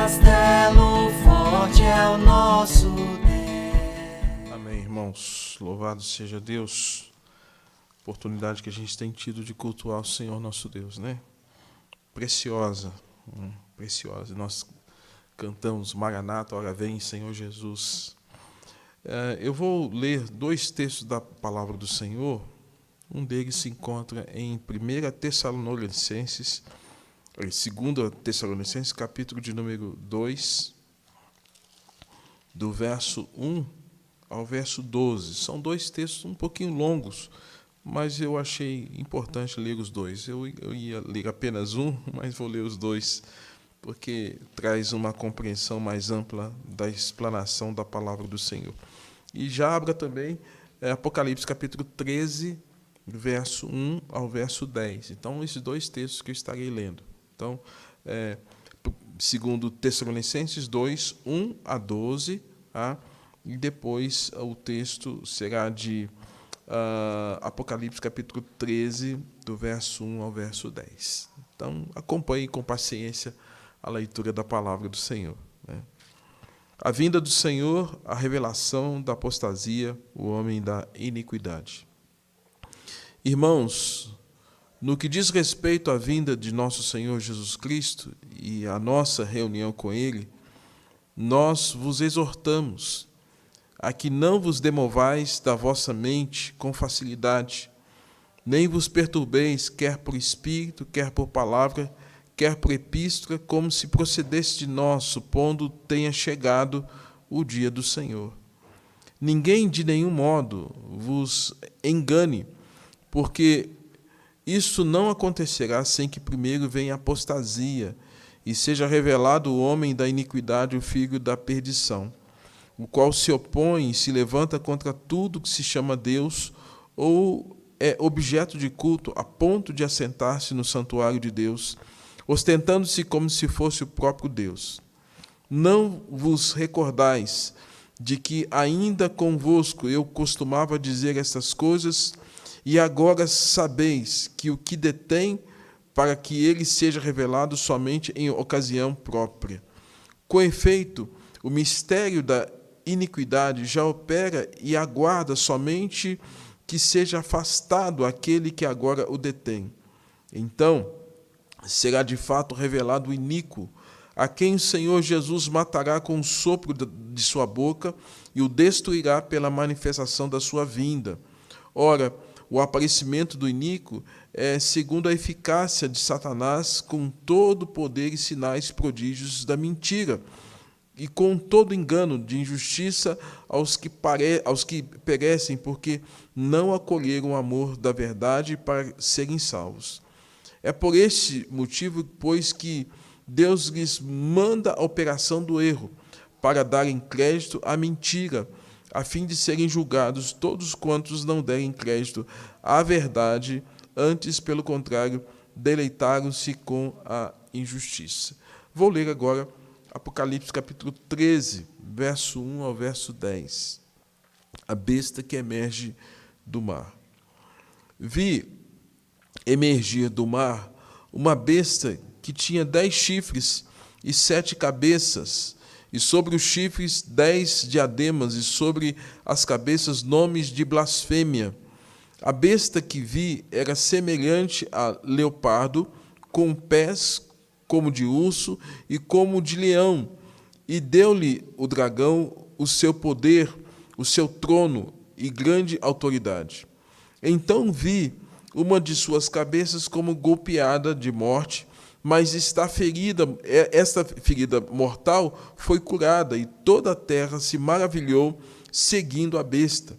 castelo forte é o nosso Deus. Amém, irmãos. Louvado seja Deus. Oportunidade que a gente tem tido de cultuar o Senhor nosso Deus, né? Preciosa, preciosa. Nós cantamos Maranata, ora vem, Senhor Jesus. Eu vou ler 2 textos da palavra do Senhor. Um deles se encontra em 1 Tessalonicenses, 2 Tessalonicenses, capítulo de número 2, do verso 1 ao verso 12. São 2 textos um pouquinho longos, mas eu achei importante ler os 2. Eu ia ler apenas um, mas vou ler os 2, porque traz uma compreensão mais ampla da explanação da palavra do Senhor. E já abra também Apocalipse capítulo 13, verso 1 ao verso 10. Então, esses 2 textos que eu estarei lendo. Então, segundo Tessalonicenses 2, 1 a 12, tá? E depois o texto será de Apocalipse capítulo 13, do verso 1 ao verso 10. Então, acompanhe com paciência a leitura da palavra do Senhor, né? A vinda do Senhor, a revelação da apostasia, o homem da iniquidade. Irmãos, no que diz respeito à vinda de nosso Senhor Jesus Cristo e à nossa reunião com Ele, nós vos exortamos a que não vos demovais da vossa mente com facilidade, nem vos perturbeis, quer por espírito, quer por palavra, quer por epístola, como se procedesse de nós, supondo tenha chegado o dia do Senhor. Ninguém de nenhum modo vos engane, porque isso não acontecerá sem que primeiro venha a apostasia e seja revelado o homem da iniquidade, o filho da perdição, o qual se opõe e se levanta contra tudo que se chama Deus ou é objeto de culto, a ponto de assentar-se no santuário de Deus, ostentando-se como se fosse o próprio Deus. Não vos recordais de que ainda convosco eu costumava dizer estas coisas, e agora sabeis que o que detém para que ele seja revelado somente em ocasião própria. Com efeito, o mistério da iniquidade já opera e aguarda somente que seja afastado aquele que agora o detém. Então, será de fato revelado o iníquo, a quem o Senhor Jesus matará com o sopro de sua boca e o destruirá pela manifestação da sua vinda. Ora, o aparecimento do iníquo é segundo a eficácia de Satanás, com todo o poder e sinais prodígios da mentira, e com todo engano de injustiça aos que perecem, porque não acolheram o amor da verdade para serem salvos. É por este motivo, pois, que Deus lhes manda a operação do erro, para darem crédito à mentira, a fim de serem julgados todos quantos não derem crédito à verdade, antes, pelo contrário, deleitaram-se com a injustiça. Vou ler agora Apocalipse capítulo 13, verso 1 ao verso 10. A besta que emerge do mar. Vi emergir do mar uma besta que tinha 10 chifres e 7 cabeças, e sobre os chifres 10 diademas, e sobre as cabeças nomes de blasfêmia. A besta que vi era semelhante a leopardo, com pés como de urso e como de leão, e deu-lhe o dragão o seu poder, o seu trono e grande autoridade. Então vi uma de suas cabeças como golpeada de morte, mas esta ferida mortal foi curada, e toda a terra se maravilhou seguindo a besta.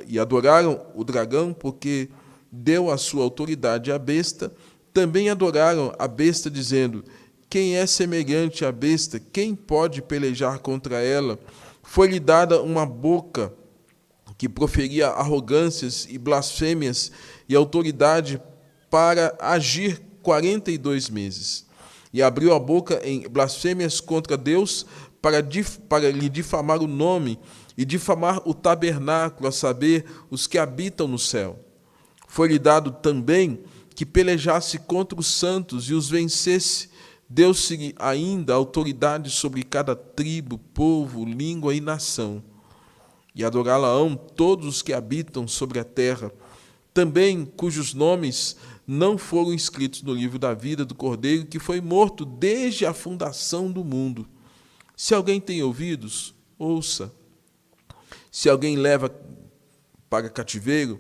E adoraram o dragão, porque deu a sua autoridade à besta. Também adoraram a besta, dizendo: quem é semelhante à besta? Quem pode pelejar contra ela? Foi-lhe dada uma boca que proferia arrogâncias e blasfêmias, e autoridade para agir 42 meses. E abriu a boca em blasfêmias contra Deus, para lhe difamar o nome e difamar o tabernáculo, a saber, os que habitam no céu. Foi-lhe dado também que pelejasse contra os santos e os vencesse. deu-se ainda autoridade sobre cada tribo, povo, língua e nação. E adorá-la-ão todos os que habitam sobre a terra, também cujos nomes não foram escritos no livro da vida do Cordeiro, que foi morto desde a fundação do mundo. Se alguém tem ouvidos, ouça. Se alguém leva para cativeiro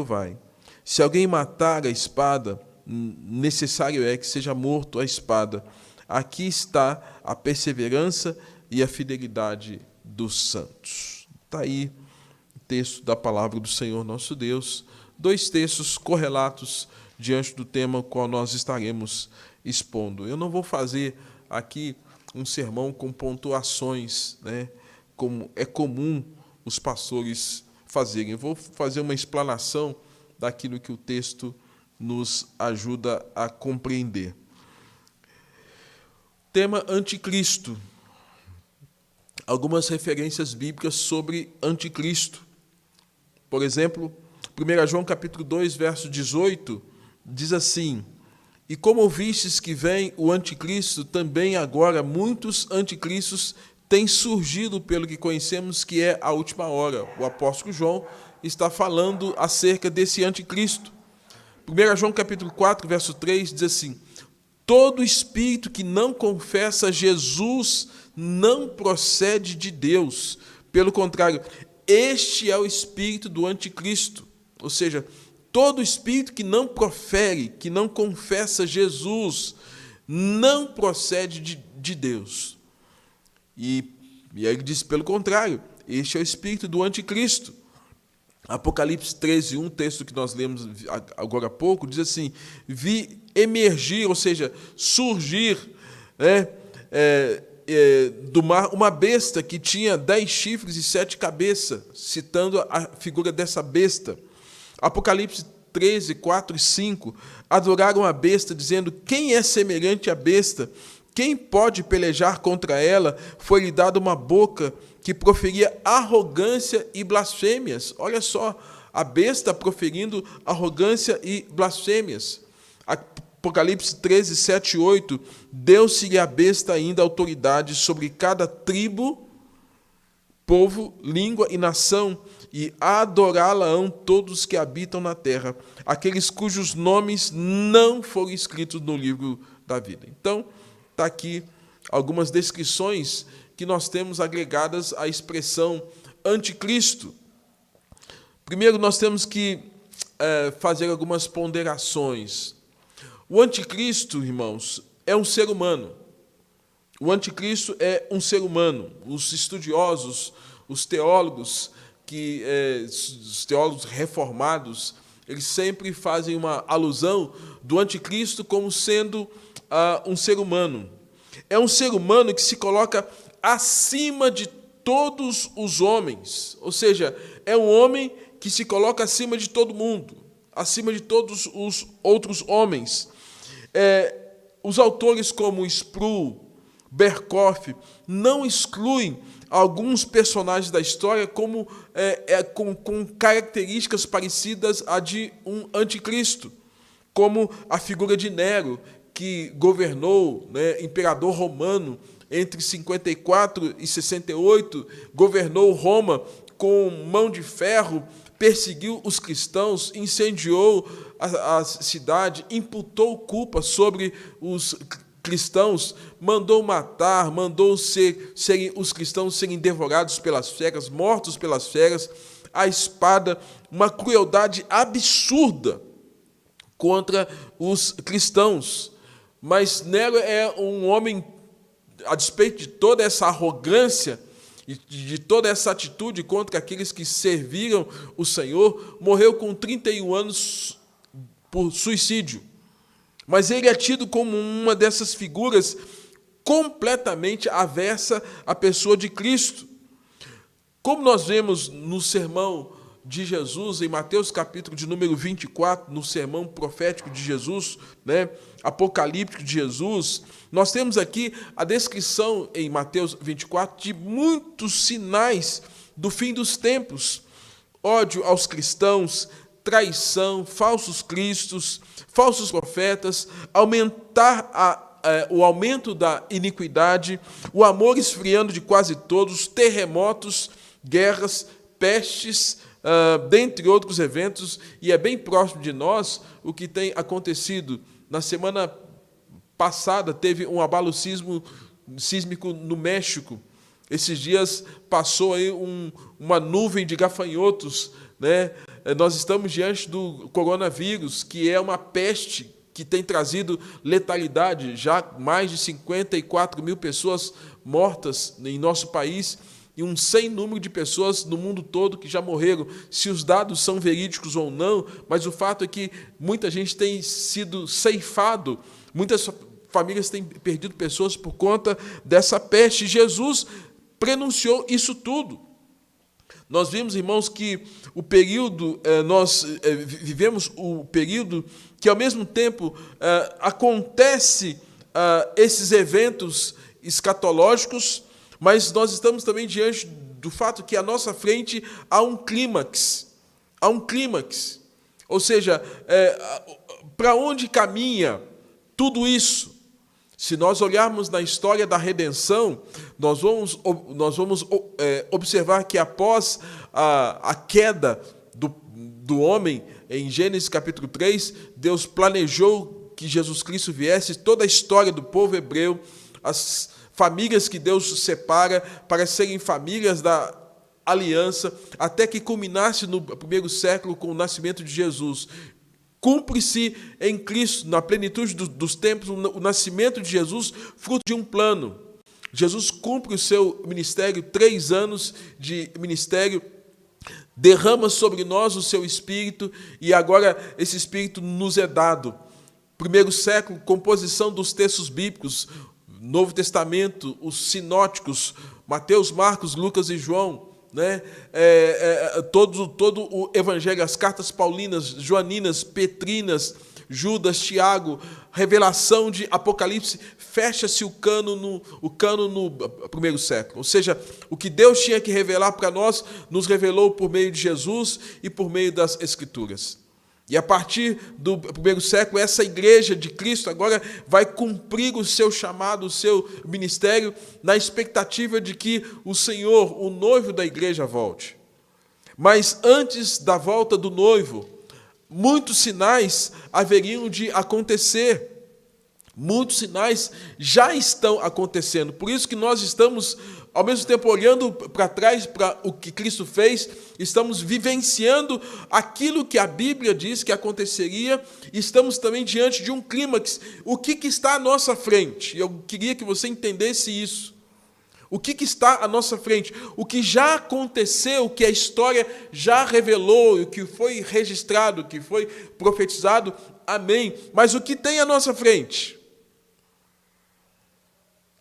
vai. Se alguém matar a espada, necessário é que seja morto a espada. Aqui está a perseverança e a fidelidade dos santos. Está aí o texto da palavra do Senhor nosso Deus. 2 textos correlatos diante do tema qual nós estaremos expondo. Eu não vou fazer aqui um sermão com pontuações, né, como é comum os pastores fazerem. Eu vou fazer uma explanação daquilo que o texto nos ajuda a compreender. Tema anticristo. Algumas referências bíblicas sobre anticristo. Por exemplo, 1 João capítulo 2, verso 18, diz assim: e como ouvistes que vem o anticristo, também agora muitos anticristos têm surgido, pelo que conhecemos que é a última hora. O apóstolo João está falando acerca desse anticristo. 1 João capítulo 4, verso 3, diz assim: todo espírito que não confessa Jesus não procede de Deus. Pelo contrário, este é o espírito do anticristo. Ou seja, todo espírito que não profere, que não confessa Jesus, não procede de Deus. E aí ele diz, pelo contrário, este é o espírito do anticristo. Apocalipse 13, 1, texto que nós lemos agora há pouco, diz assim: vi emergir, ou seja, surgir, né, do mar uma besta que tinha 10 chifres e 7 cabeças, citando a figura dessa besta. Apocalipse 13, 4 e 5, adoraram a besta, dizendo: quem é semelhante à besta? Quem pode pelejar contra ela? Foi-lhe dada uma boca que proferia arrogância e blasfêmias. Olha só, a besta proferindo arrogância e blasfêmias. Apocalipse 13, 7 e 8, deu-se-lhe a besta ainda autoridade sobre cada tribo, povo, língua e nação, e adorá-la-ão todos que habitam na terra, aqueles cujos nomes não foram escritos no livro da vida. Então, está aqui algumas descrições que nós temos agregadas à expressão anticristo. Primeiro, nós temos que fazer algumas ponderações. O anticristo, irmãos, é um ser humano. O anticristo é um ser humano. Os estudiosos, os teólogos, os teólogos reformados, eles sempre fazem uma alusão do anticristo como sendo um ser humano. É um ser humano que se coloca acima de todos os homens. Ou seja, é um homem que se coloca acima de todo mundo, acima de todos os outros homens. Os autores como Sproul, Berkhoff, não excluem alguns personagens da história com características parecidas à de um anticristo, como a figura de Nero, que governou, né, imperador romano, entre 54 e 68, governou Roma com mão de ferro, perseguiu os cristãos, incendiou a cidade, imputou culpa sobre os cristãos, mandou matar, mandou os cristãos serem devorados pelas feras, mortos pelas feras, a espada, uma crueldade absurda contra os cristãos. Mas Nero é um homem, a despeito de toda essa arrogância e de toda essa atitude contra aqueles que serviram o Senhor, morreu com 31 anos por suicídio. Mas ele é tido como uma dessas figuras completamente aversa à pessoa de Cristo. Como nós vemos no sermão de Jesus, em Mateus capítulo de número 24, no sermão profético de Jesus, né, apocalíptico de Jesus, nós temos aqui a descrição em Mateus 24 de muitos sinais do fim dos tempos: ódio aos cristãos, traição, falsos cristos, falsos profetas, aumentar o aumento da iniquidade, o amor esfriando de quase todos, terremotos, guerras, pestes, dentre outros eventos, e é bem próximo de nós o que tem acontecido. Na semana passada teve um abalo sísmico no México. Esses dias passou aí uma nuvem de gafanhotos, né? Nós estamos diante do coronavírus, que é uma peste que tem trazido letalidade, já mais de 54 mil pessoas mortas em nosso país e um sem número de pessoas no mundo todo que já morreram. Se os dados são verídicos ou não, mas o fato é que muita gente tem sido ceifado, muitas famílias têm perdido pessoas por conta dessa peste. Jesus prenunciou isso tudo. Nós vimos, irmãos, que o período, nós vivemos o período que, ao mesmo tempo, acontece esses eventos escatológicos, mas nós estamos também diante do fato que à nossa frente há um clímax. Há um clímax. Ou seja, para onde caminha tudo isso? Se nós olharmos na história da redenção, nós vamos observar que após a queda do homem, em Gênesis capítulo 3, Deus planejou que Jesus Cristo viesse, toda a história do povo hebreu, as famílias que Deus separa para serem famílias da aliança, até que culminasse no primeiro século com o nascimento de Jesus. Cumpre-se em Cristo, na plenitude dos tempos, o nascimento de Jesus, fruto de um plano. Jesus cumpre o seu ministério, 3 anos de ministério, derrama sobre nós o seu Espírito, e agora esse Espírito nos é dado. Primeiro século, composição dos textos bíblicos, Novo Testamento, os sinóticos, Mateus, Marcos, Lucas e João, né? Todo o Evangelho, as cartas paulinas, joaninas, petrinas, Judas, Tiago, revelação de Apocalipse, fecha-se o cano no primeiro século. Ou seja, o que Deus tinha que revelar para nós, nos revelou por meio de Jesus e por meio das Escrituras. E a partir do primeiro século, essa igreja de Cristo agora vai cumprir o seu chamado, o seu ministério, na expectativa de que o Senhor, o noivo da igreja, volte. Mas antes da volta do noivo, muitos sinais haveriam de acontecer. Muitos sinais já estão acontecendo. Por isso que nós estamos, ao mesmo tempo, olhando para trás para o que Cristo fez, estamos vivenciando aquilo que a Bíblia diz que aconteceria, e estamos também diante de um clímax. O que está à nossa frente? Eu queria que você entendesse isso. O que está à nossa frente? O que já aconteceu, o que a história já revelou, o que foi registrado, o que foi profetizado, amém. Mas o que tem à nossa frente?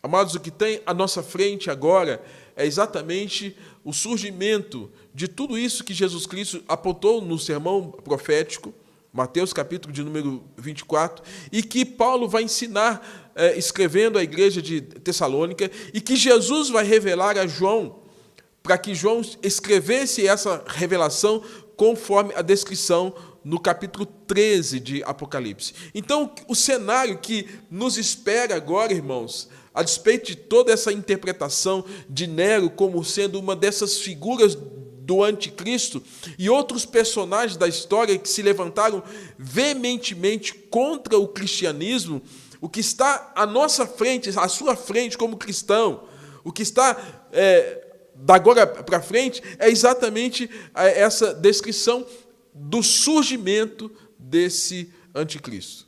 Amados, o que tem à nossa frente agora é exatamente o surgimento de tudo isso que Jesus Cristo apontou no sermão profético, Mateus capítulo de número 24, e que Paulo vai ensinar, escrevendo à igreja de Tessalônica, e que Jesus vai revelar a João, para que João escrevesse essa revelação conforme a descrição no capítulo 13 de Apocalipse. Então, o cenário que nos espera agora, irmãos, a despeito de toda essa interpretação de Nero como sendo uma dessas figuras do anticristo e outros personagens da história que se levantaram veementemente contra o cristianismo, o que está à nossa frente, à sua frente como cristão, o que está da agora para frente é exatamente essa descrição do surgimento desse anticristo.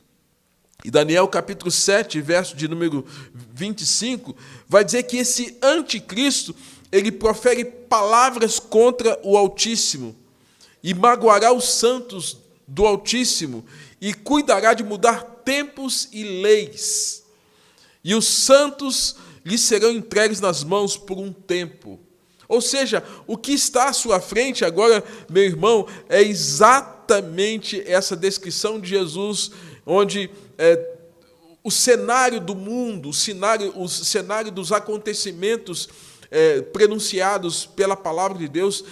E Daniel capítulo 7, verso de número 25, vai dizer que esse anticristo, ele profere palavras contra o Altíssimo, e magoará os santos do Altíssimo, e cuidará de mudar tempos e leis. E os santos lhe serão entregues nas mãos por um tempo. Ou seja, o que está à sua frente agora, meu irmão, é exatamente essa descrição de Jesus, onde o cenário do mundo, o cenário dos acontecimentos prenunciados pela palavra de Deus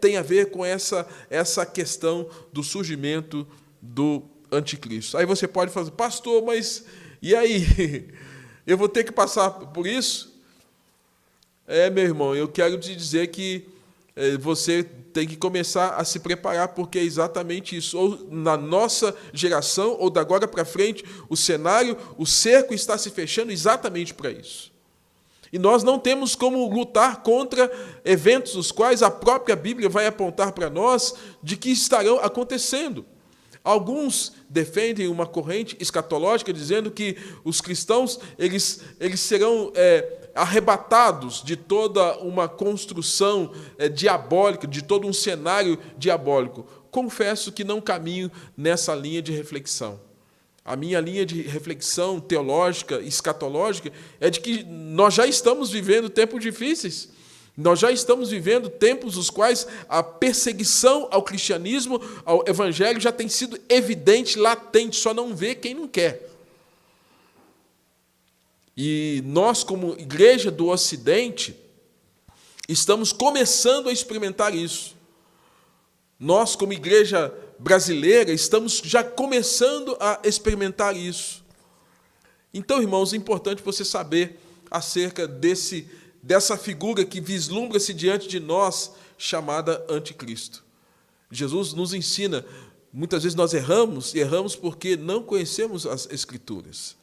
tem a ver com essa questão do surgimento do anticristo. Aí você pode falar, pastor, mas E aí, eu vou ter que passar por isso? Meu irmão, eu quero te dizer que você tem que começar a se preparar, porque é exatamente isso. Ou na nossa geração, ou da agora para frente, o cenário, o cerco está se fechando exatamente para isso. E nós não temos como lutar contra eventos os quais a própria Bíblia vai apontar para nós de que estarão acontecendo. Alguns defendem uma corrente escatológica dizendo que os cristãos eles serão arrebatados de toda uma construção diabólica, de todo um cenário diabólico. Confesso que não caminho nessa linha de reflexão. A minha linha de reflexão teológica, escatológica, é de que nós já estamos vivendo tempos difíceis. Nós já estamos vivendo tempos nos quais a perseguição ao cristianismo, ao evangelho, já tem sido evidente, latente, só não vê quem não quer. E nós, como igreja do Ocidente, estamos começando a experimentar isso. Nós, como igreja brasileira, estamos já começando a experimentar isso. Então, irmãos, é importante você saber acerca dessa figura que vislumbra-se diante de nós, chamada Anticristo. Jesus nos ensina, muitas vezes nós erramos, e erramos porque não conhecemos as Escrituras.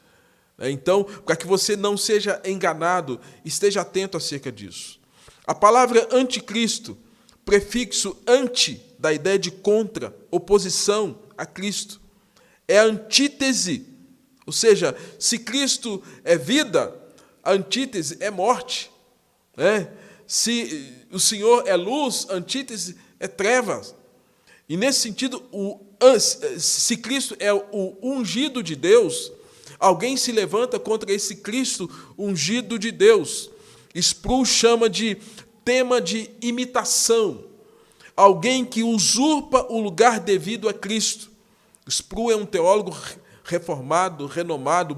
Então, para que você não seja enganado, esteja atento acerca disso. A palavra anticristo, prefixo anti, da ideia de contra, oposição a Cristo, é a antítese. Ou seja, se Cristo é vida, a antítese é morte. Se o Senhor é luz, a antítese é trevas. E nesse sentido, se Cristo é o ungido de Deus, alguém se levanta contra esse Cristo ungido de Deus. Sproul chama de tema de imitação. Alguém que usurpa o lugar devido a Cristo. Sproul é um teólogo reformado, renomado,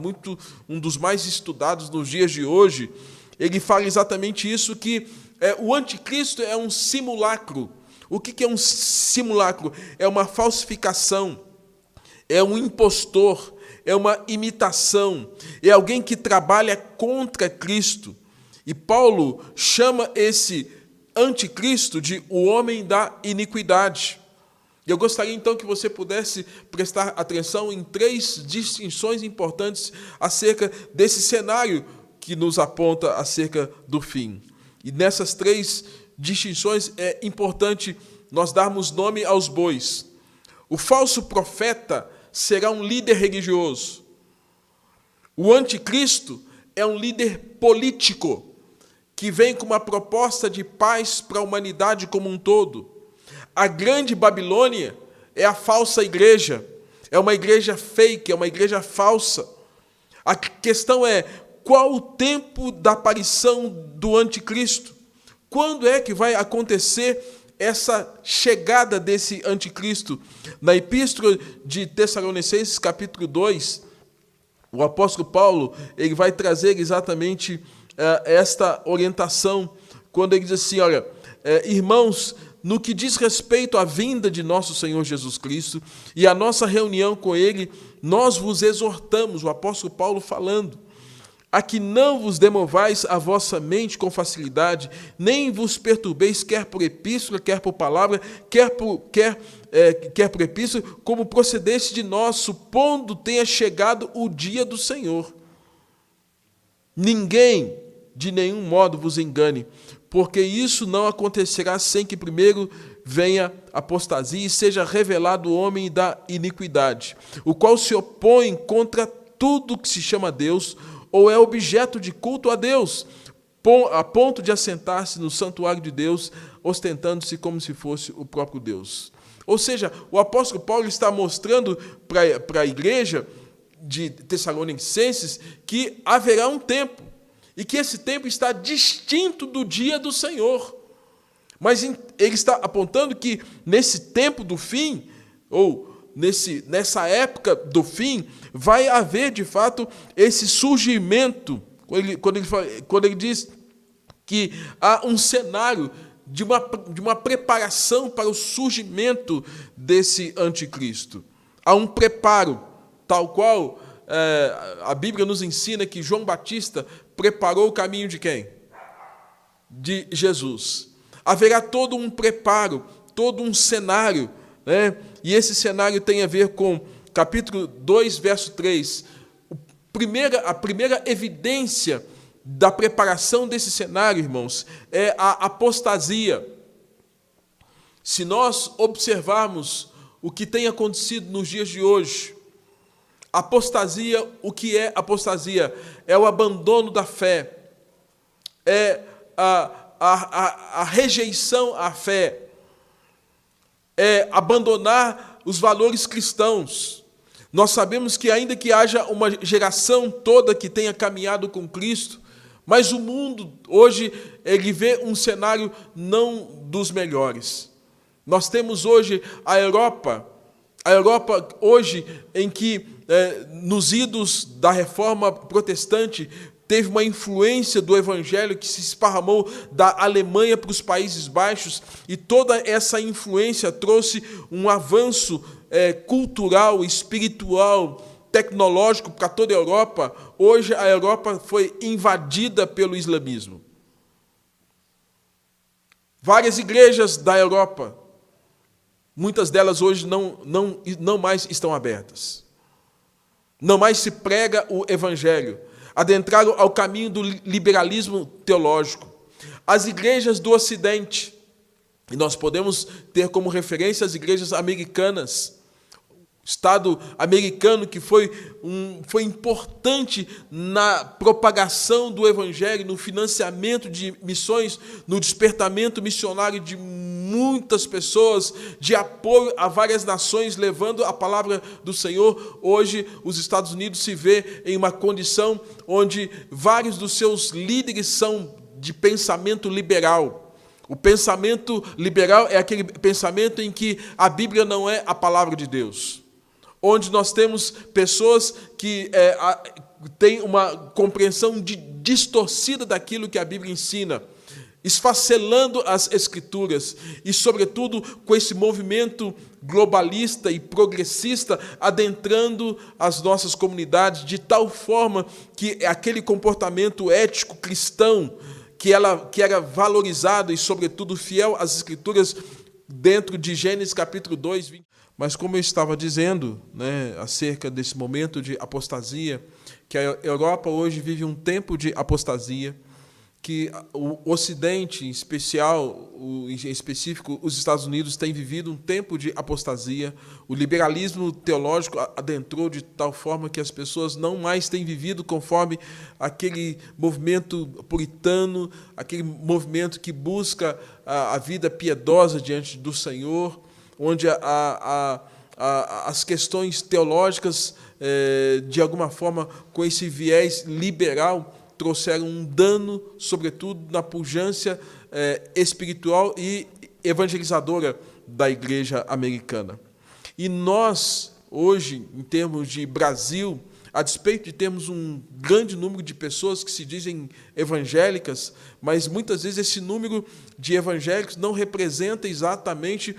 um dos mais estudados nos dias de hoje. Ele fala exatamente isso, que o anticristo é um simulacro. O que é um simulacro? É uma falsificação, é um impostor, é uma imitação, é alguém que trabalha contra Cristo. E Paulo chama esse anticristo de o homem da iniquidade. Eu gostaria então que você pudesse prestar atenção em 3 distinções importantes acerca desse cenário que nos aponta acerca do fim. E nessas 3 distinções é importante nós darmos nome aos bois. O falso profeta será um líder religioso. O anticristo é um líder político que vem com uma proposta de paz para a humanidade como um todo. A grande Babilônia é a falsa igreja, é uma igreja fake, é uma igreja falsa. A questão é, qual o tempo da aparição do anticristo? Quando é que vai acontecer essa chegada desse anticristo? Na Epístola de Tessalonicenses, capítulo 2, o apóstolo Paulo ele vai trazer exatamente esta orientação, quando ele diz assim, olha, irmãos, no que diz respeito à vinda de nosso Senhor Jesus Cristo e à nossa reunião com Ele, nós vos exortamos, o apóstolo Paulo falando, a que não vos demovais a vossa mente com facilidade, nem vos perturbeis, quer por epístola, quer por palavra, quer por epístola, como procedeste de nós, supondo tenha chegado o dia do Senhor. Ninguém, de nenhum modo, vos engane, porque isso não acontecerá sem que primeiro venha apostasia e seja revelado o homem da iniquidade, o qual se opõe contra tudo que se chama Deus, ou é objeto de culto a Deus, a ponto de assentar-se no santuário de Deus, ostentando-se como se fosse o próprio Deus. Ou seja, o apóstolo Paulo está mostrando para a igreja de Tessalonicenses que haverá um tempo, e que esse tempo está distinto do dia do Senhor. Mas ele está apontando que nesse tempo do fim, ou nessa época do fim, vai haver, de fato, esse surgimento, quando ele diz que há um cenário de uma preparação para o surgimento desse anticristo. Há um preparo, tal qual a Bíblia nos ensina que João Batista preparou o caminho de quem? De Jesus. Haverá todo um preparo, todo um cenário, né? E esse cenário tem a ver com capítulo 2, verso 3. A primeira evidência da preparação desse cenário, irmãos, é a apostasia. Se nós observarmos o que tem acontecido nos dias de hoje, apostasia, o que é apostasia? É o abandono da fé, é a rejeição à fé, é abandonar os valores cristãos. Nós sabemos que ainda que haja uma geração toda que tenha caminhado com Cristo, mas o mundo hoje ele vê um cenário não dos melhores. Nós temos hoje a Europa hoje em que nos idos da reforma protestante teve uma influência do evangelho que se esparramou da Alemanha para os Países Baixos, e toda essa influência trouxe um avanço cultural, espiritual, tecnológico para toda a Europa. Hoje a Europa foi invadida pelo islamismo. Várias igrejas da Europa, muitas delas hoje não mais estão abertas. Não mais se prega o evangelho. Adentraram ao caminho do liberalismo teológico. As igrejas do Ocidente, e nós podemos ter como referência as igrejas americanas, o Estado americano que foi importante na propagação do evangelho, no financiamento de missões, no despertamento missionário de muitas pessoas, de apoio a várias nações, levando a palavra do Senhor. Hoje, os Estados Unidos se vê em uma condição onde vários dos seus líderes são de pensamento liberal. O pensamento liberal é aquele pensamento em que a Bíblia não é a palavra de Deus, onde nós temos pessoas que têm uma compreensão distorcida daquilo que a Bíblia ensina, esfacelando as Escrituras, e, sobretudo, com esse movimento globalista e progressista adentrando as nossas comunidades, de tal forma que aquele comportamento ético cristão que era valorizado e, sobretudo, fiel às Escrituras, dentro de Gênesis capítulo 2, 20. Mas como eu estava dizendo, né, acerca desse momento de apostasia, que a Europa hoje vive um tempo de apostasia, que o Ocidente, em específico, os Estados Unidos, têm vivido um tempo de apostasia. O liberalismo teológico adentrou de tal forma que as pessoas não mais têm vivido conforme aquele movimento puritano, aquele movimento que busca a vida piedosa diante do Senhor, onde as questões teológicas, de alguma forma, com esse viés liberal, trouxeram um dano, sobretudo, na pujança espiritual e evangelizadora da igreja americana. E nós, hoje, em termos de Brasil, a despeito de termos um grande número de pessoas que se dizem evangélicas, mas muitas vezes esse número de evangélicos não representa exatamente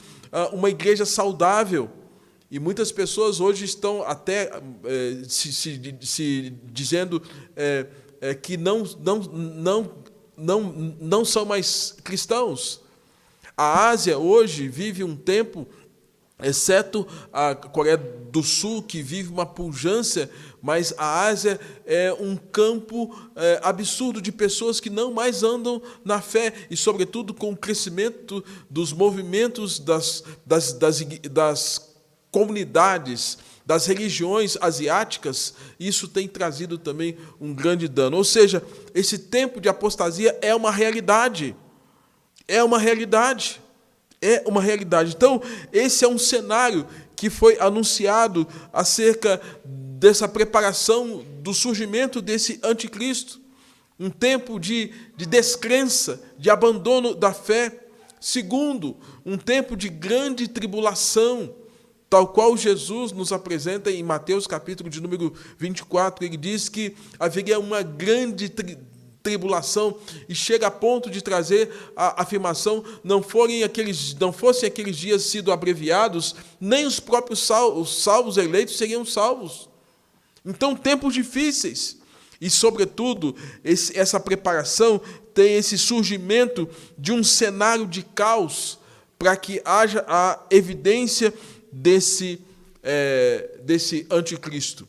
uma igreja saudável. E muitas pessoas hoje estão até se dizendo que não são mais cristãos. A Ásia hoje vive um tempo, exceto a Coreia do Sul, que vive uma pujança, mas a Ásia é um campo absurdo de pessoas que não mais andam na fé, e, sobretudo, com o crescimento dos movimentos das comunidades, das religiões asiáticas, isso tem trazido também um grande dano. Ou seja, esse tempo de apostasia é uma realidade. É uma realidade. É uma realidade. Então, esse é um cenário que foi anunciado acerca dessa preparação do surgimento desse anticristo. Um tempo de descrença, de abandono da fé. Segundo, um tempo de grande tribulação, tal qual Jesus nos apresenta em Mateus, capítulo de número 24, ele diz que haveria uma grande tribulação, e chega a ponto de trazer a afirmação: não fossem aqueles dias sido abreviados, nem os próprios salvos eleitos seriam salvos. Então, tempos difíceis. E, sobretudo, essa preparação tem esse surgimento de um cenário de caos para que haja a evidência desse anticristo.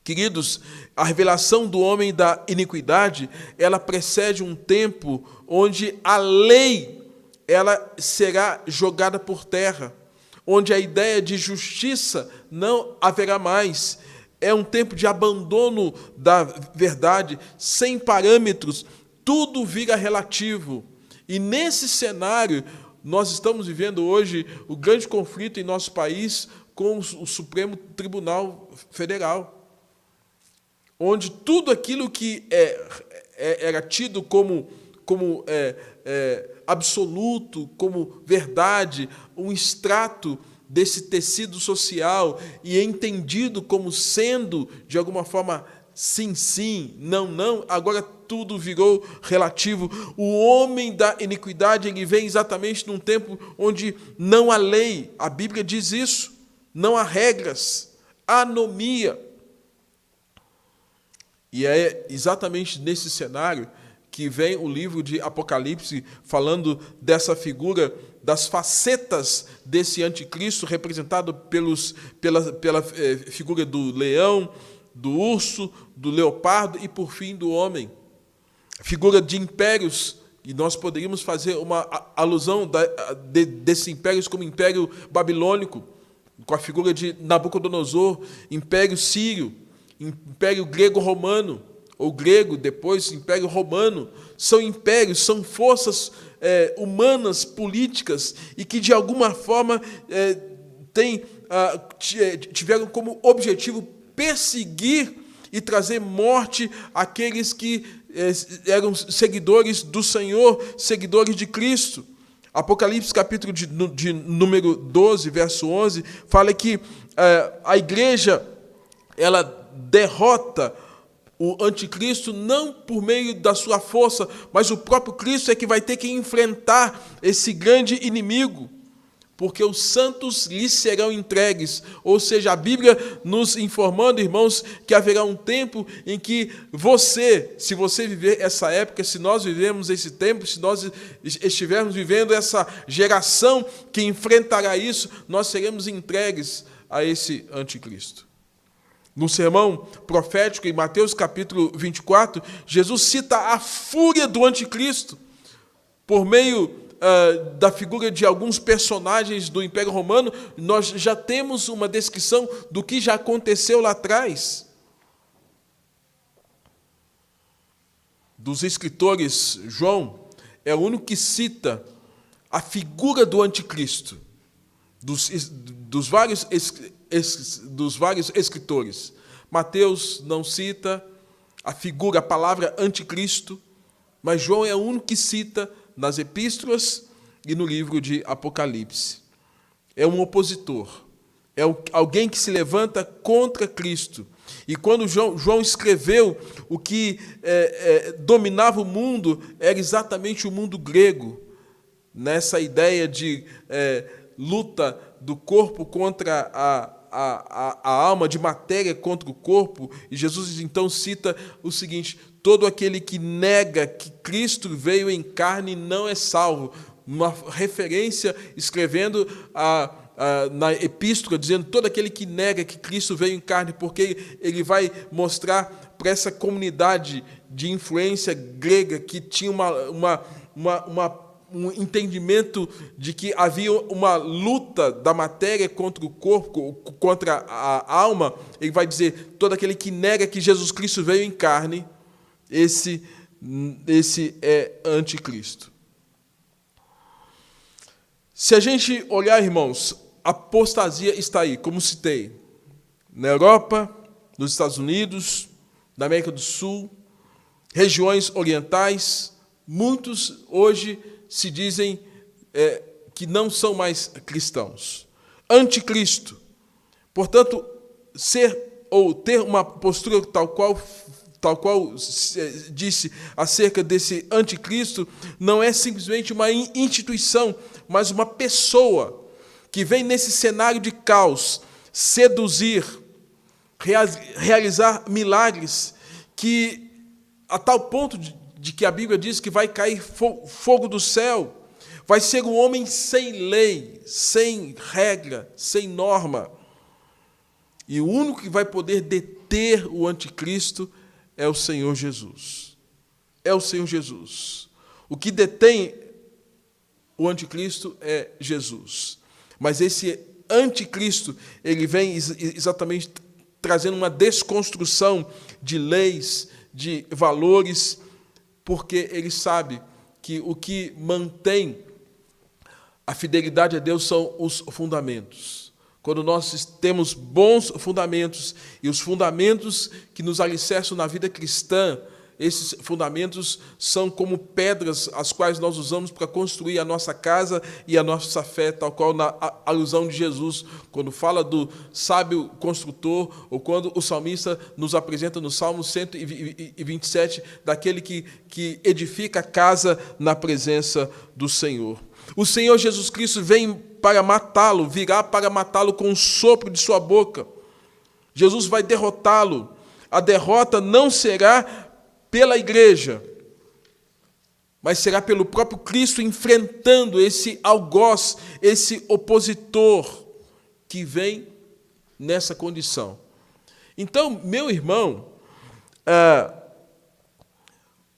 Queridos, a revelação do homem da iniquidade, ela precede um tempo onde a lei ela será jogada por terra, onde a ideia de justiça não haverá mais. É um tempo de abandono da verdade, sem parâmetros, tudo vira relativo. E nesse cenário, nós estamos vivendo hoje o grande conflito em nosso país com o Supremo Tribunal Federal, onde tudo aquilo que era tido como absoluto, como verdade, um extrato desse tecido social e entendido como sendo, de alguma forma, sim, sim, não, não, agora tudo virou relativo. O homem da iniquidade, ele vem exatamente num tempo onde não há lei, a Bíblia diz isso, não há regras, há anomia. E é exatamente nesse cenário que vem o livro de Apocalipse, falando dessa figura, das facetas desse anticristo, representado pela figura do leão, do urso, do leopardo e, por fim, do homem. Figura de impérios, e nós poderíamos fazer uma alusão desses impérios como Império Babilônico, com a figura de Nabucodonosor, Império Sírio, Império Grego-Romano, ou grego, depois Império Romano. São impérios, são forças humanas, políticas, e que, de alguma forma, tiveram como objetivo perseguir e trazer morte àqueles que eram seguidores do Senhor, seguidores de Cristo. Apocalipse, capítulo de número 12, verso 11, fala que a igreja ela derrota o anticristo não por meio da sua força, mas o próprio Cristo é que vai ter que enfrentar esse grande inimigo, porque os santos lhes serão entregues. Ou seja, a Bíblia nos informando, irmãos, que haverá um tempo em que se você viver essa época, se nós vivemos esse tempo, se nós estivermos vivendo essa geração que enfrentará isso, nós seremos entregues a esse anticristo. No sermão profético, em Mateus capítulo 24, Jesus cita a fúria do anticristo por meio da figura de alguns personagens do Império Romano. Nós já temos uma descrição do que já aconteceu lá atrás. Dos escritores, João é o único que cita a figura do anticristo, dos vários escritores. Mateus não cita a figura, a palavra anticristo, mas João é o único que cita nas epístolas e no livro de Apocalipse. É um opositor, é alguém que se levanta contra Cristo. E quando João escreveu o que dominava o mundo, era exatamente o mundo grego, nessa ideia de luta do corpo contra a alma, de matéria contra o corpo. E Jesus então cita o seguinte: todo aquele que nega que Cristo veio em carne não é salvo. Uma referência escrevendo na epístola, dizendo todo aquele que nega que Cristo veio em carne, porque ele vai mostrar para essa comunidade de influência grega que tinha um entendimento de que havia uma luta da matéria contra o corpo, contra a alma. Ele vai dizer: todo aquele que nega que Jesus Cristo veio em carne, esse é anticristo. Se a gente olhar, irmãos, a apostasia está aí, como citei, na Europa, nos Estados Unidos, na América do Sul, regiões orientais. Muitos hoje se dizem que não são mais cristãos. Anticristo. Portanto, ser ou ter uma postura tal qual disse acerca desse anticristo, não é simplesmente uma instituição, mas uma pessoa que vem nesse cenário de caos seduzir, realizar milagres que, a tal ponto de que a Bíblia diz que vai cair fogo do céu, vai ser um homem sem lei, sem regra, sem norma. E o único que vai poder deter o anticristo é o Senhor Jesus. É o Senhor Jesus. O que detém o anticristo é Jesus. Mas esse anticristo, ele vem exatamente trazendo uma desconstrução de leis, de valores, porque ele sabe que o que mantém a fidelidade a Deus são os fundamentos. Quando nós temos bons fundamentos, e os fundamentos que nos alicerçam na vida cristã, esses fundamentos são como pedras as quais nós usamos para construir a nossa casa e a nossa fé, tal qual na alusão de Jesus, quando fala do sábio construtor, ou quando o salmista nos apresenta no Salmo 127, daquele que edifica a casa na presença do Senhor. O Senhor Jesus Cristo vem para matá-lo, virá para matá-lo com um sopro de sua boca. Jesus vai derrotá-lo. A derrota não será pela igreja, mas será pelo próprio Cristo enfrentando esse algoz, esse opositor que vem nessa condição. Então, meu irmão,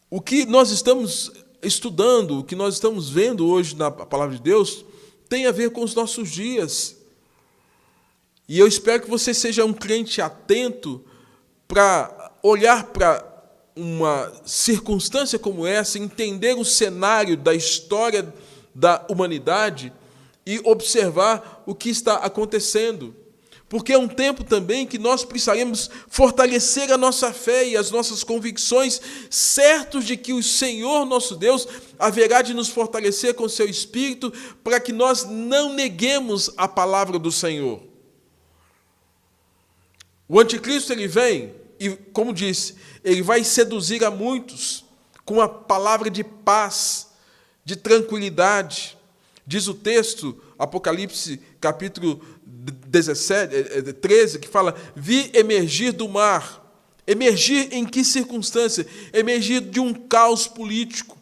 o que nós estamos estudando, o que nós estamos vendo hoje na palavra de Deus, tem a ver com os nossos dias. E eu espero que você seja um crente atento para olhar para uma circunstância como essa, entender o cenário da história da humanidade e observar o que está acontecendo. Porque é um tempo também que nós precisaremos fortalecer a nossa fé e as nossas convicções, certos de que o Senhor nosso Deus haverá de nos fortalecer com o seu Espírito, para que nós não neguemos a palavra do Senhor. O anticristo, ele vem, e como disse, ele vai seduzir a muitos com a palavra de paz, de tranquilidade. Diz o texto, Apocalipse capítulo 13, que fala: vi emergir do mar. Emergir em que circunstância? Emergir de um caos político.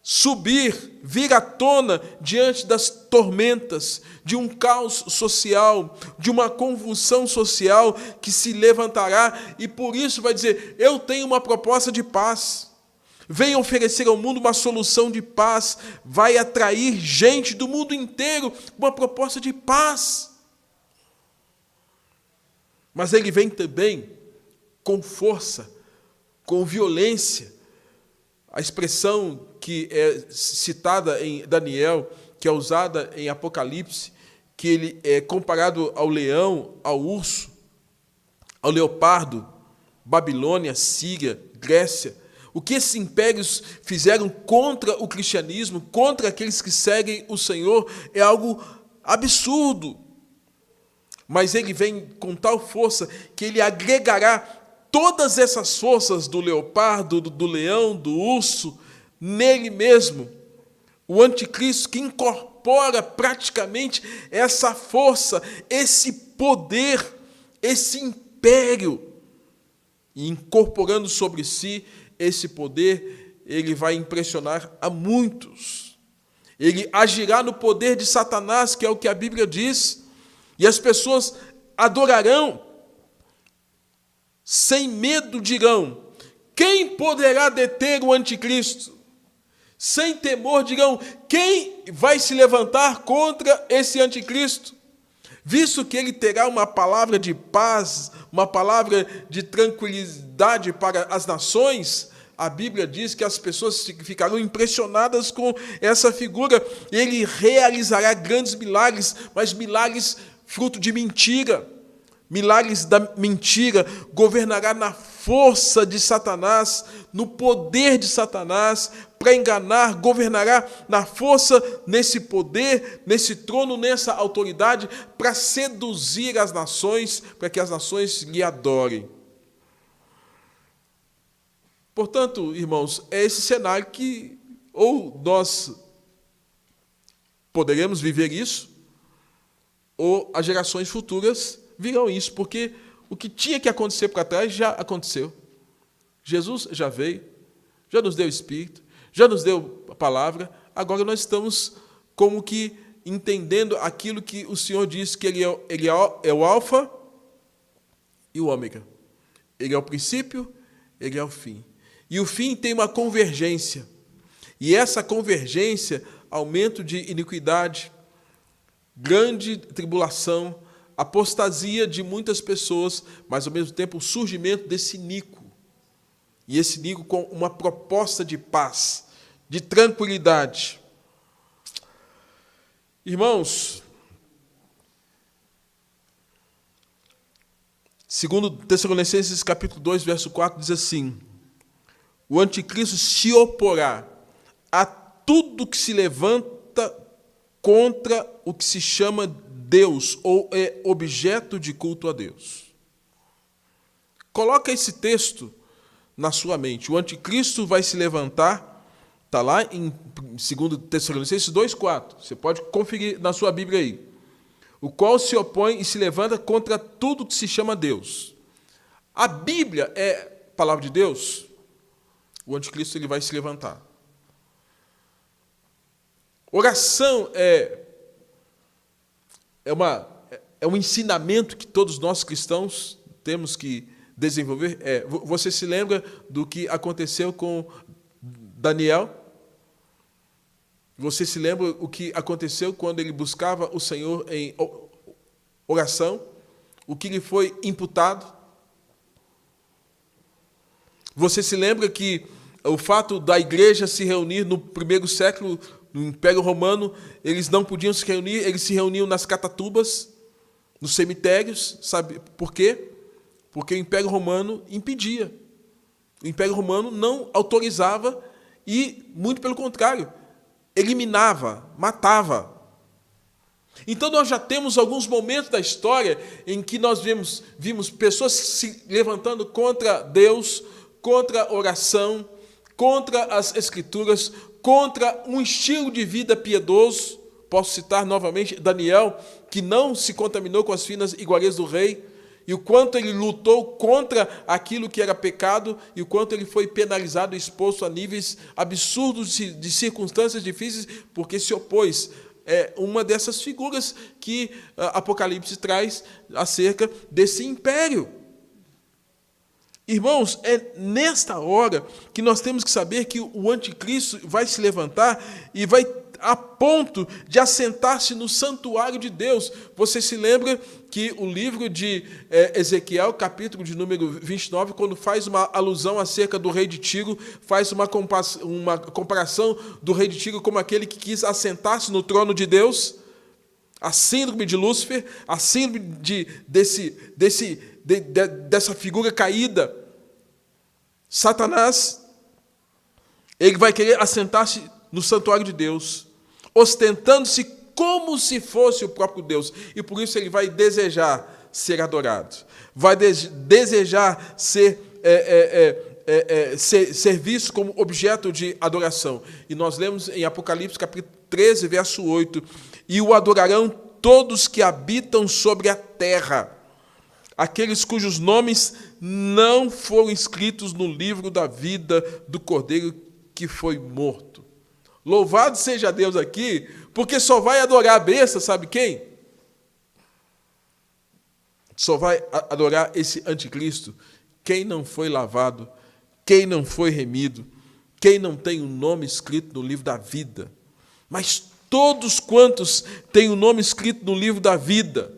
Subir, vir à tona diante das tormentas, de um caos social, de uma convulsão social que se levantará, e por isso vai dizer: eu tenho uma proposta de paz. Vem oferecer ao mundo uma solução de paz, vai atrair gente do mundo inteiro com uma proposta de paz. Mas ele vem também com força, com violência. A expressão que é citada em Daniel, que é usada em Apocalipse, que ele é comparado ao leão, ao urso, ao leopardo, Babilônia, Síria, Grécia. O que esses impérios fizeram contra o cristianismo, contra aqueles que seguem o Senhor, é algo absurdo. Mas ele vem com tal força que ele agregará todas essas forças do leopardo, do leão, do urso, nele mesmo. O anticristo que incorpora praticamente essa força, esse poder, esse império. E incorporando sobre si esse poder, ele vai impressionar a muitos. Ele agirá no poder de Satanás, que é o que a Bíblia diz, e as pessoas adorarão, sem medo dirão: quem poderá deter o anticristo? Sem temor dirão: quem vai se levantar contra esse anticristo? Visto que ele terá uma palavra de paz, uma palavra de tranquilidade para as nações, a Bíblia diz que as pessoas ficarão impressionadas com essa figura. Ele realizará grandes milagres, mas milagres fruto de mentira. Milagres da mentira. Governará na força de Satanás, no poder de Satanás, para enganar. Governará na força, nesse poder, nesse trono, nessa autoridade, para seduzir as nações, para que as nações lhe adorem. Portanto, irmãos, é esse cenário que ou nós poderemos viver isso, ou as gerações futuras virão isso, porque O que tinha que acontecer para trás já aconteceu. Jesus já veio, já nos deu o Espírito, já nos deu a palavra. Agora nós estamos como que entendendo aquilo que o Senhor disse, que Ele é o alfa e o ômega. Ele é o princípio, Ele é o fim. E o fim tem uma convergência. E essa convergência, aumento de iniquidade, grande tribulação, apostasia de muitas pessoas, mas ao mesmo tempo o surgimento desse Nico. E esse Nico com uma proposta de paz, de tranquilidade. Irmãos, segundo Tessalonicenses capítulo 2, verso 4, diz assim: o anticristo se oporá a tudo que se levanta contra o que se chama Deus ou é objeto de culto a Deus. Coloca esse texto na sua mente. O anticristo vai se levantar, está lá em 2 Tessalonicenses 2,4. Você pode conferir na sua Bíblia aí. O qual se opõe e se levanta contra tudo que se chama Deus. A Bíblia é palavra de Deus. O anticristo ele vai se levantar. Oração é um ensinamento que todos nós cristãos temos que desenvolver. Você se lembra do que aconteceu com Daniel? Você se lembra o que aconteceu quando ele buscava o Senhor em oração? O que lhe foi imputado? Você se lembra que o fato da igreja se reunir no primeiro século, no Império Romano, eles não podiam se reunir, eles se reuniam nas catatubas, nos cemitérios, sabe por quê? Porque o Império Romano impedia. O Império Romano não autorizava e, muito pelo contrário, eliminava, matava. Então nós já temos alguns momentos da história em que nós vimos pessoas se levantando contra Deus, contra a oração, contra as Escrituras, contra um estilo de vida piedoso. Posso citar novamente Daniel, que não se contaminou com as finas iguarias do rei, e o quanto ele lutou contra aquilo que era pecado, e o quanto ele foi penalizado, exposto a níveis absurdos de circunstâncias difíceis, porque se opôs. É uma dessas figuras que Apocalipse traz acerca desse império. Irmãos, é nesta hora que nós temos que saber que o anticristo vai se levantar e vai a ponto de assentar-se no santuário de Deus. Você se lembra que o livro de Ezequiel, capítulo de número 29, quando faz uma alusão acerca do rei de Tiro, faz uma comparação do rei de Tiro como aquele que quis assentar-se no trono de Deus? A síndrome de Lúcifer, a síndrome dessa figura caída, Satanás, ele vai querer assentar-se no santuário de Deus, ostentando-se como se fosse o próprio Deus, e por isso ele vai desejar ser adorado, vai desejar ser visto como objeto de adoração. E nós lemos em Apocalipse capítulo 13, verso 8, e o adorarão todos que habitam sobre a terra, aqueles cujos nomes não foram escritos no livro da vida do Cordeiro que foi morto. Louvado seja Deus aqui, porque só vai adorar a besta, sabe quem? Só vai adorar esse anticristo quem não foi lavado, quem não foi remido, quem não tem o nome escrito no livro da vida. Mas todos quantos têm o nome escrito no livro da vida,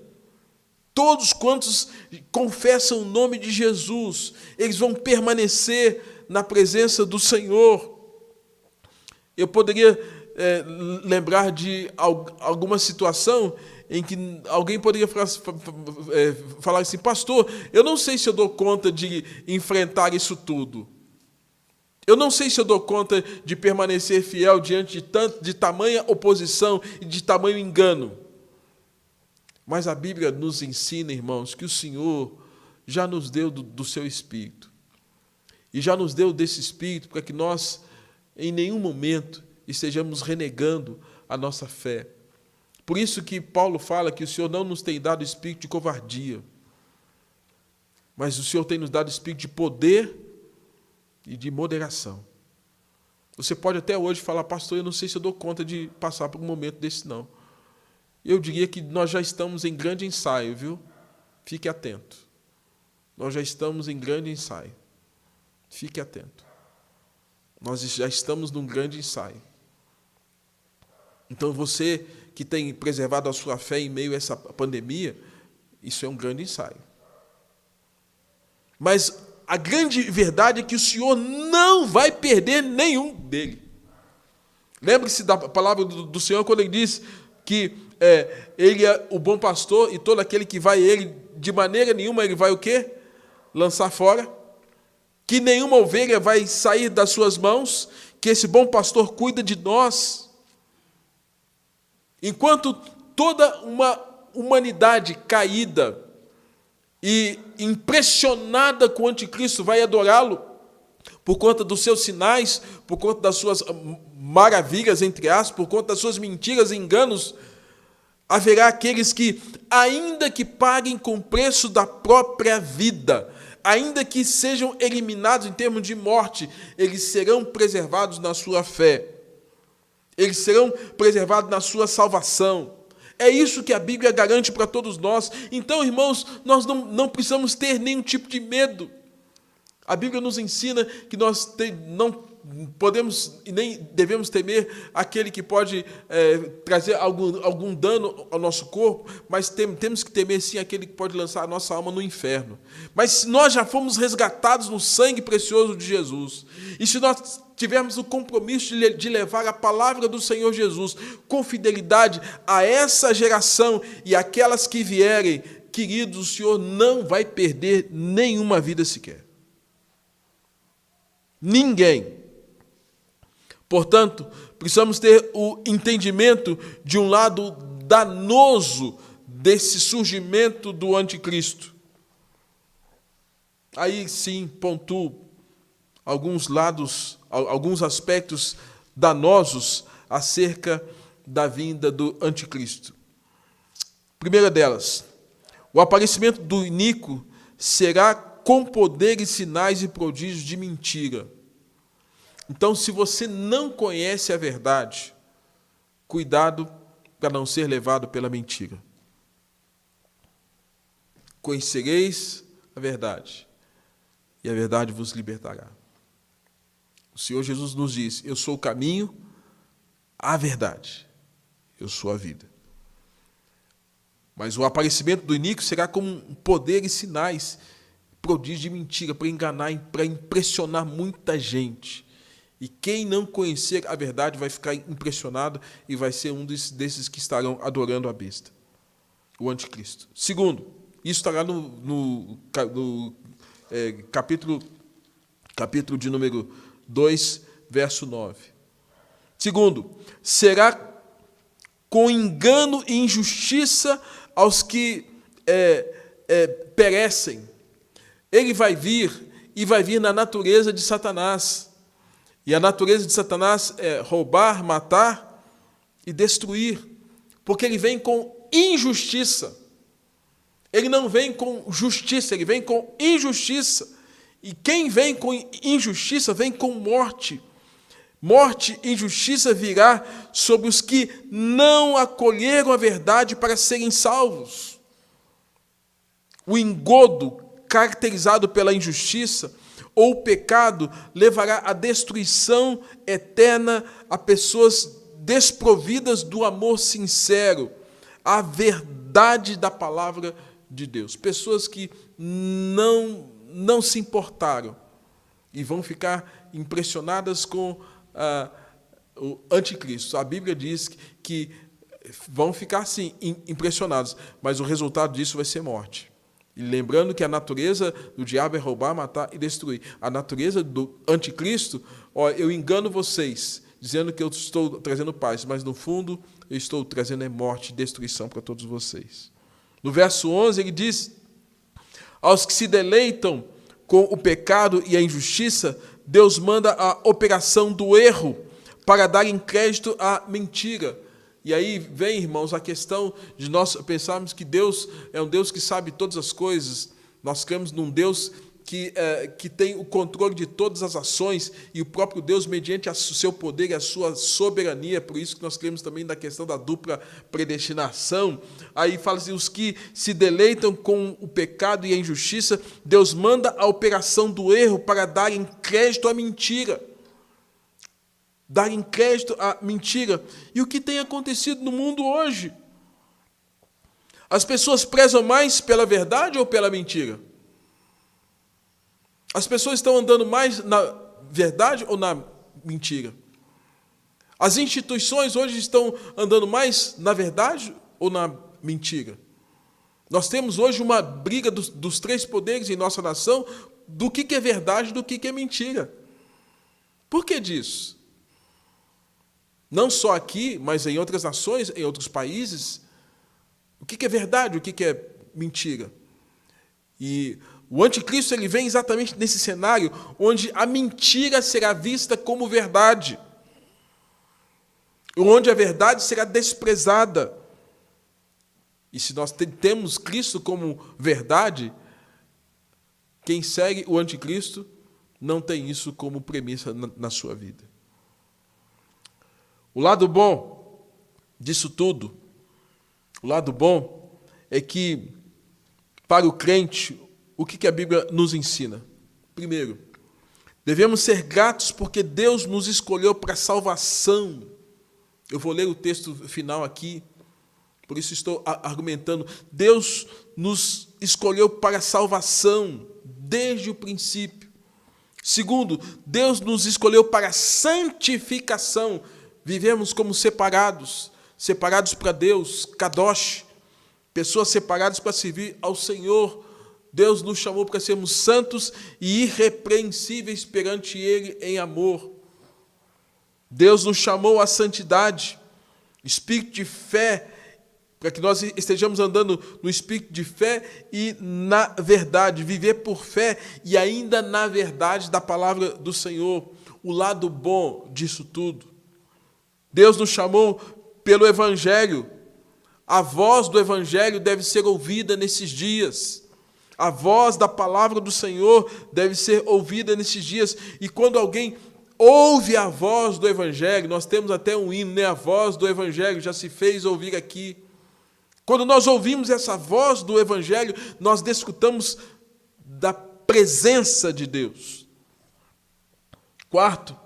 todos quantos confessam o nome de Jesus, eles vão permanecer na presença do Senhor. Eu poderia lembrar de alguma situação em que alguém poderia falar assim: pastor, eu não sei se eu dou conta de enfrentar isso tudo. Eu não sei se eu dou conta de permanecer fiel diante de tamanha oposição e de tamanho engano. Mas a Bíblia nos ensina, irmãos, que o Senhor já nos deu do seu Espírito. E já nos deu desse Espírito para que nós, em nenhum momento, estejamos renegando a nossa fé. Por isso que Paulo fala que o Senhor não nos tem dado espírito de covardia, mas o Senhor tem nos dado espírito de poder e de moderação. Você pode até hoje falar, pastor, eu não sei se eu dou conta de passar por um momento desse, não. Eu diria que nós já estamos em grande ensaio, viu? Fique atento. Nós já estamos em grande ensaio. Fique atento. Nós já estamos num grande ensaio. Então, você que tem preservado a sua fé em meio a essa pandemia, isso é um grande ensaio. Mas a grande verdade é que o Senhor não vai perder nenhum dele. Lembre-se da palavra do Senhor quando ele diz que ele é o bom pastor e todo aquele que vai a ele, de maneira nenhuma ele vai o quê? Lançar fora. Que nenhuma ovelha vai sair das suas mãos, que esse bom pastor cuida de nós. Enquanto toda uma humanidade caída e impressionada com o anticristo vai adorá-lo, por conta dos seus sinais, por conta das suas maravilhas, entre aspas, por conta das suas mentiras e enganos, haverá aqueles que, ainda que paguem com o preço da própria vida, ainda que sejam eliminados em termos de morte, eles serão preservados na sua fé. Eles serão preservados na sua salvação. É isso que a Bíblia garante para todos nós. Então, irmãos, nós não precisamos ter nenhum tipo de medo. A Bíblia nos ensina que nós não podemos e nem devemos temer aquele que pode trazer algum dano ao nosso corpo, mas temos que temer sim aquele que pode lançar a nossa alma no inferno. Mas se nós já fomos resgatados no sangue precioso de Jesus, e se nós tivermos o compromisso de levar a palavra do Senhor Jesus com fidelidade a essa geração e aquelas que vierem, queridos, o Senhor não vai perder nenhuma vida sequer. Ninguém. Portanto, precisamos ter o entendimento de um lado danoso desse surgimento do anticristo. Aí sim, pontuo alguns lados, alguns aspectos danosos acerca da vinda do anticristo. Primeira delas, o aparecimento do iníquo será com poderes, sinais e prodígios de mentira. Então, se você não conhece a verdade, cuidado para não ser levado pela mentira. Conhecereis a verdade, e a verdade vos libertará. O Senhor Jesus nos diz, eu sou o caminho, a verdade, eu sou a vida. Mas o aparecimento do iníquo será com poder e sinais, prodígio de mentira, para enganar, para impressionar muita gente. E quem não conhecer a verdade vai ficar impressionado e vai ser um desses que estarão adorando a besta, o anticristo. Segundo, isso estará no capítulo de número 2, verso 9. Segundo, será com engano e injustiça aos que perecem. Ele vai vir e vai vir na natureza de Satanás. E a natureza de Satanás é roubar, matar e destruir, porque ele vem com injustiça. Ele não vem com justiça, ele vem com injustiça. E quem vem com injustiça vem com morte. Morte e injustiça virá sobre os que não acolheram a verdade para serem salvos. O engodo caracterizado pela injustiça ou o pecado levará à destruição eterna a pessoas desprovidas do amor sincero, à verdade da palavra de Deus. Pessoas que não se importaram e vão ficar impressionadas com o anticristo. A Bíblia diz que vão ficar, sim, impressionados, mas o resultado disso vai ser morte. E lembrando que a natureza do diabo é roubar, matar e destruir. A natureza do anticristo, eu engano vocês, dizendo que eu estou trazendo paz, mas no fundo eu estou trazendo morte e destruição para todos vocês. No verso 11 ele diz, aos que se deleitam com o pecado e a injustiça, Deus manda a operação do erro para darem crédito à mentira. E aí vem, irmãos, a questão de nós pensarmos que Deus é um Deus que sabe todas as coisas, Nós cremos num Deus que tem o controle de todas as ações, e o próprio Deus, mediante o seu poder e a sua soberania. Por isso que nós cremos também na questão da dupla predestinação. Aí fala assim, os que se deleitam com o pecado e a injustiça, Deus manda a operação do erro para darem crédito à mentira. Darem crédito à mentira. E o que tem acontecido no mundo hoje? As pessoas prezam mais pela verdade ou pela mentira? As pessoas estão andando mais na verdade ou na mentira? As instituições hoje estão andando mais na verdade ou na mentira? Nós temos hoje uma briga dos três poderes em nossa nação do que é verdade e do que é mentira. Por que disso? Não só aqui, mas em outras nações, em outros países. O que é verdade, o que é mentira? E o anticristo ele vem exatamente nesse cenário onde a mentira será vista como verdade, onde a verdade será desprezada. E se nós temos Cristo como verdade, quem segue o anticristo não tem isso como premissa na sua vida. O lado bom disso tudo, o lado bom é que, para o crente, o que a Bíblia nos ensina? Primeiro, devemos ser gratos porque Deus nos escolheu para a salvação. Eu vou ler o texto final aqui, por isso estou argumentando. Deus nos escolheu para a salvação desde o princípio. Segundo, Deus nos escolheu para a santificação. Vivemos como separados para Deus, kadosh, pessoas separadas para servir ao Senhor. Deus nos chamou para sermos santos e irrepreensíveis perante Ele em amor. Deus nos chamou à santidade, espírito de fé, para que nós estejamos andando no espírito de fé e na verdade, viver por fé e ainda na verdade da palavra do Senhor. O lado bom disso tudo. Deus nos chamou pelo Evangelho. A voz do Evangelho deve ser ouvida nesses dias. A voz da palavra do Senhor deve ser ouvida nesses dias. E quando alguém ouve a voz do Evangelho, nós temos até um hino, né? A voz do Evangelho já se fez ouvir aqui. Quando nós ouvimos essa voz do Evangelho, nós desfrutamos da presença de Deus. Quarto,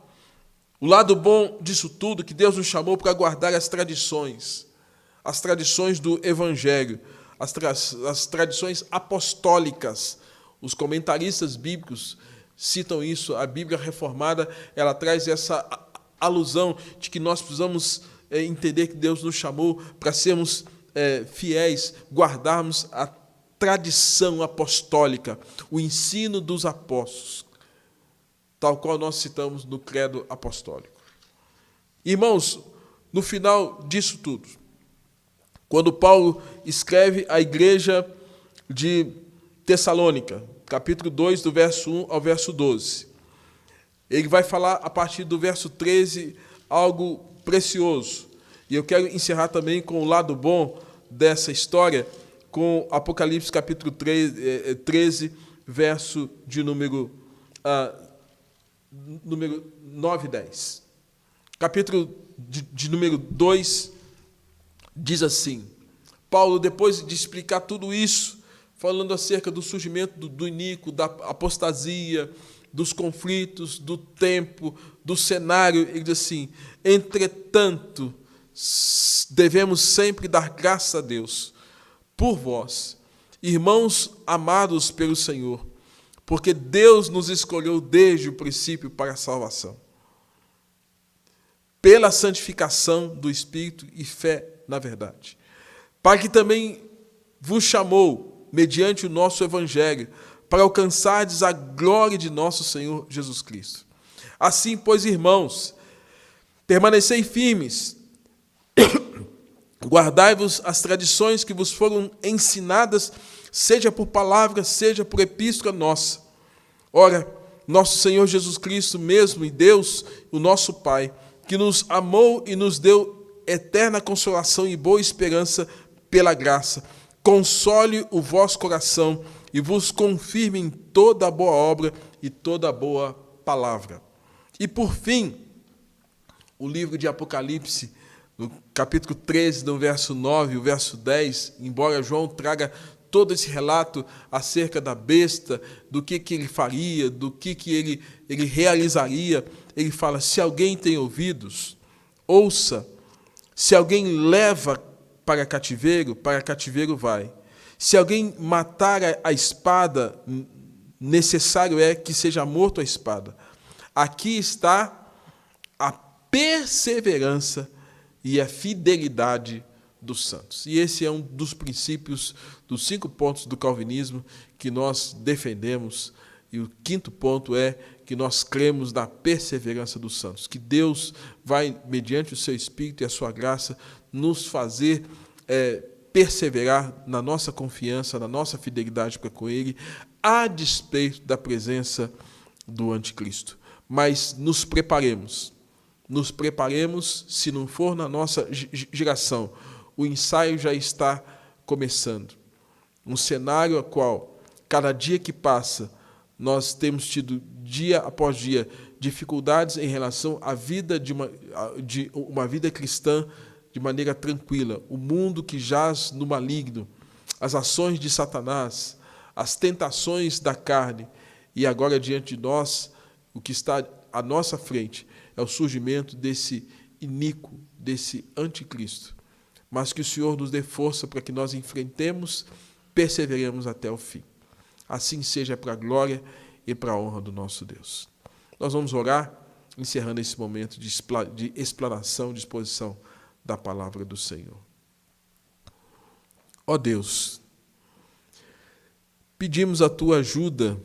o lado bom disso tudo, que Deus nos chamou para guardar as tradições do Evangelho, as tradições apostólicas. Os comentaristas bíblicos citam isso. A Bíblia reformada, ela traz essa alusão de que nós precisamos entender que Deus nos chamou para sermos fiéis, guardarmos a tradição apostólica, o ensino dos apóstolos, tal qual nós citamos no credo apostólico. Irmãos, no final disso tudo, quando Paulo escreve à igreja de Tessalônica, capítulo 2, do verso 1 ao verso 12, ele vai falar a partir do verso 13 algo precioso. E eu quero encerrar também com o lado bom dessa história, com Apocalipse capítulo 13, verso de número 9 e 10. Capítulo de número 2 diz assim: Paulo, depois de explicar tudo isso, falando acerca do surgimento do iníquo, da apostasia, dos conflitos, do tempo, do cenário, ele diz assim: entretanto, devemos sempre dar graça a Deus por vós, irmãos amados pelo Senhor, porque Deus nos escolheu desde o princípio para a salvação, pela santificação do Espírito e fé na verdade, para que também vos chamou, mediante o nosso Evangelho, para alcançardes a glória de nosso Senhor Jesus Cristo. Assim, pois, irmãos, permanecei firmes, guardai-vos as tradições que vos foram ensinadas, seja por palavra, seja por epístola nossa. Ora, nosso Senhor Jesus Cristo mesmo e Deus, o nosso Pai, que nos amou e nos deu eterna consolação e boa esperança pela graça, console o vosso coração e vos confirme em toda a boa obra e toda a boa palavra. E por fim, o livro de Apocalipse, no capítulo 13, no verso 9 e o verso 10, embora João traga todo esse relato acerca da besta, do que ele faria, do que ele realizaria, ele fala: se alguém tem ouvidos, ouça. Se alguém leva para cativeiro vai. Se alguém matar a espada, necessário é que seja morto a espada. Aqui está a perseverança e a fidelidade dos santos. E esse é um dos princípios, dos 5 pontos do calvinismo que nós defendemos. E o 5º ponto é que nós cremos na perseverança dos santos, que Deus vai, mediante o seu Espírito e a sua graça, nos fazer perseverar na nossa confiança, na nossa fidelidade para com Ele, a despeito da presença do anticristo. Mas nos preparemos, se não for na nossa geração, o ensaio já está começando. Um cenário a qual, cada dia que passa, nós temos tido, dia após dia, dificuldades em relação à vida de uma vida cristã de maneira tranquila. O mundo que jaz no maligno, as ações de Satanás, as tentações da carne, e agora diante de nós, o que está à nossa frente é o surgimento desse iníquo, desse anticristo. Mas que o Senhor nos dê força para que nós enfrentemos, perseveremos até o fim. Assim seja para a glória e para a honra do nosso Deus. Nós vamos orar, encerrando esse momento de explanação, de exposição da palavra do Senhor. Ó Deus, pedimos a Tua ajuda,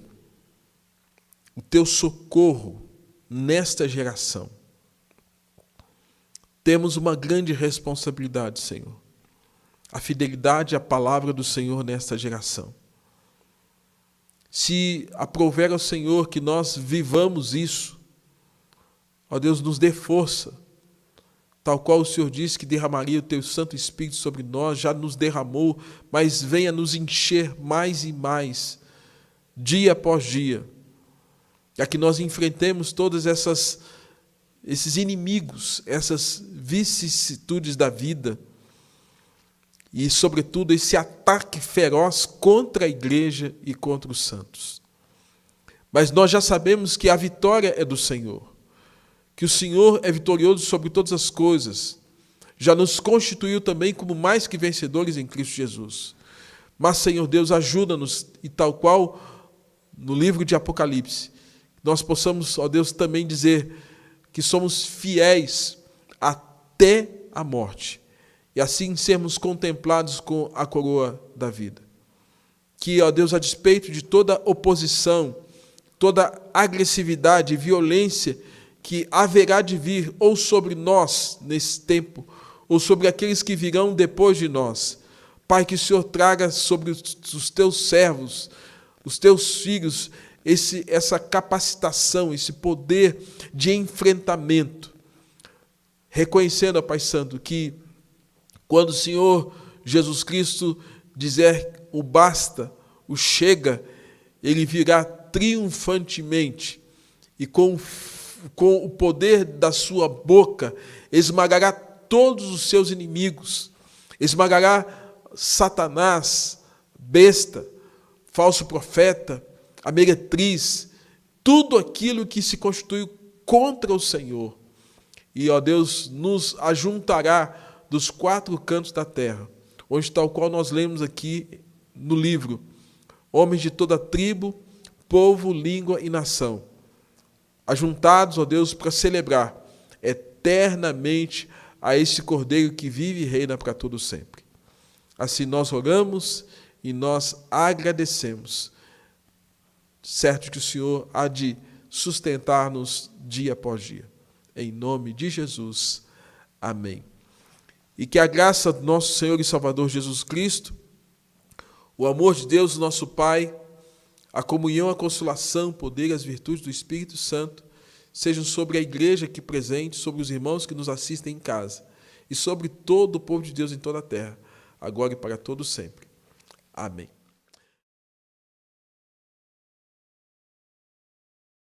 o Teu socorro nesta geração. Temos uma grande responsabilidade, Senhor. A fidelidade à palavra do Senhor nesta geração. Se aprouver ao Senhor que nós vivamos isso, ó Deus, nos dê força, tal qual o Senhor disse que derramaria o Teu Santo Espírito sobre nós, já nos derramou, mas venha nos encher mais e mais, dia após dia, para que nós enfrentemos todas esses inimigos, essas vicissitudes da vida, e, sobretudo, esse ataque feroz contra a igreja e contra os santos. Mas nós já sabemos que a vitória é do Senhor, que o Senhor é vitorioso sobre todas as coisas, já nos constituiu também como mais que vencedores em Cristo Jesus. Mas, Senhor Deus, ajuda-nos, e tal qual no livro de Apocalipse, nós possamos, ó Deus, também dizer que somos fiéis até a morte, e assim sermos contemplados com a coroa da vida. Que, ó Deus, a despeito de toda oposição, toda agressividade e violência que haverá de vir ou sobre nós nesse tempo, ou sobre aqueles que virão depois de nós, Pai, que o Senhor traga sobre os Teus servos, os Teus filhos, essa capacitação, esse poder de enfrentamento, reconhecendo, ó Pai Santo, que quando o Senhor Jesus Cristo dizer o basta, o chega, Ele virá triunfantemente e com o poder da sua boca esmagará todos os seus inimigos, esmagará Satanás, besta, falso profeta, a meretriz, tudo aquilo que se constituiu contra o Senhor. E, ó Deus, nos ajuntará dos 4 cantos da terra, onde tal qual nós lemos aqui no livro, homens de toda tribo, povo, língua e nação, ajuntados, ó Deus, para celebrar eternamente a esse Cordeiro que vive e reina para todo sempre. Assim nós oramos e nós agradecemos, certo que o Senhor há de sustentar-nos dia após dia. Em nome de Jesus. Amém. E que a graça do nosso Senhor e Salvador Jesus Cristo, o amor de Deus, nosso Pai, a comunhão, a consolação, o poder e as virtudes do Espírito Santo sejam sobre a igreja aqui presente, sobre os irmãos que nos assistem em casa e sobre todo o povo de Deus em toda a terra, agora e para todo sempre. Amém.